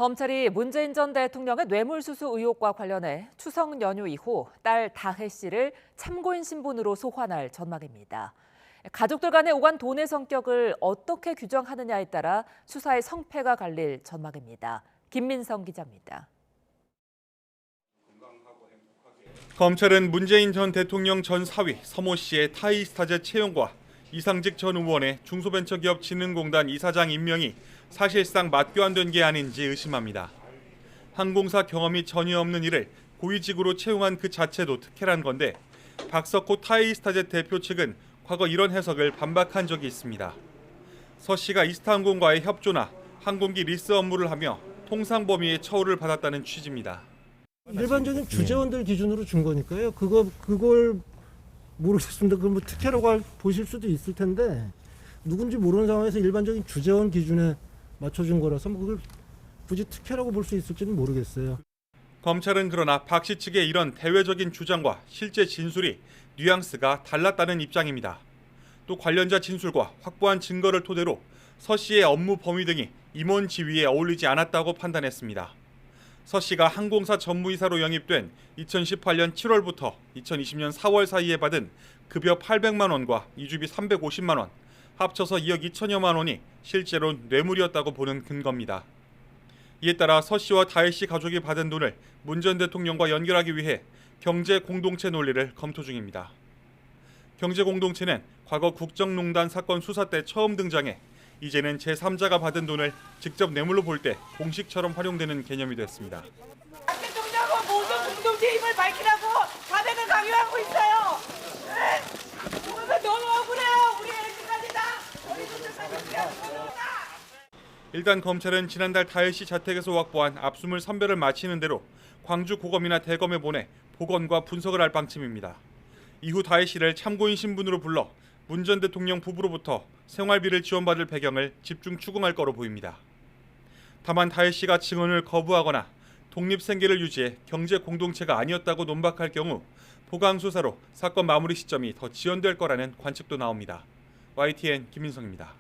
검찰이 문재인 전 대통령의 뇌물수수 의혹과 관련해 추석 연휴 이후 딸 다혜 씨를 참고인 신분으로 소환할 전망입니다. 가족들 간의 오간 돈의 성격을 어떻게 규정하느냐에 따라 수사의 성패가 갈릴 전망입니다. 김민성 기자입니다. 검찰은 문재인 전 대통령 전 사위 서모 씨의 타이스타제 채용과 이상직 전 의원의 중소벤처기업진흥공단 이사장 임명이 사실상 맞교환된 게 아닌지 의심합니다. 항공사 경험이 전혀 없는 이를 고위직으로 채용한 그 자체도 특혜란 건데 박석호 타이스타제 대표 측은 과거 이런 해석을 반박한 적이 있습니다. 서 씨가 이스타항공과의 협조나 항공기 리스 업무를 하며 통상 범위의 처우를 받았다는 취지입니다. 일반적인 주재원들 기준으로 준 거니까요. 그걸 모르겠습니다. 그럼 뭐 특혜라고 보실 수도 있을 텐데 누군지 모르는 상황에서 일반적인 주재원 기준에 맞춰준 거라서 뭐 그걸 굳이 특혜라고 볼 수 있을지는 모르겠어요. 검찰은 그러나 박 씨 측의 이런 대외적인 주장과 실제 진술이 뉘앙스가 달랐다는 입장입니다. 또 관련자 진술과 확보한 증거를 토대로 서 씨의 업무 범위 등이 임원 지위에 어울리지 않았다고 판단했습니다. 서 씨가 항공사 전무이사로 영입된 2018년 7월부터 2020년 4월 사이에 받은 급여 800만 원과 이주비 350만 원, 합쳐서 2억 2천여만 원이 실제로 뇌물이었다고 보는 근거입니다. 이에 따라 서 씨와 다혜 씨 가족이 받은 돈을 문 전 대통령과 연결하기 위해 경제공동체 논리를 검토 중입니다. 경제공동체는 과거 국정농단 사건 수사 때 처음 등장해 이제는 제3자가 받은 돈을 직접 뇌물로 볼 때 공식처럼 활용되는 개념이 됐습니다. 박 대통령은 모든 공동체 힘을 밝히라고 자백을 강요하고 있어요. 오늘 너무 억울해요. 우리 애들까지 다 우리 분들까지 피하고 일단 검찰은 지난달 다혜 씨 자택에서 확보한 압수물 선별을 마치는 대로 광주 고검이나 대검에 보내 복원과 분석을 할 방침입니다. 이후 다혜 씨를 참고인 신분으로 불러 문 전 대통령 부부로부터 생활비를 지원받을 배경을 집중 추궁할 거로 보입니다. 다만 다혜 씨가 증언을 거부하거나 독립생계를 유지해 경제 공동체가 아니었다고 논박할 경우 보강 수사로 사건 마무리 시점이 더 지연될 거라는 관측도 나옵니다. YTN 김민성입니다.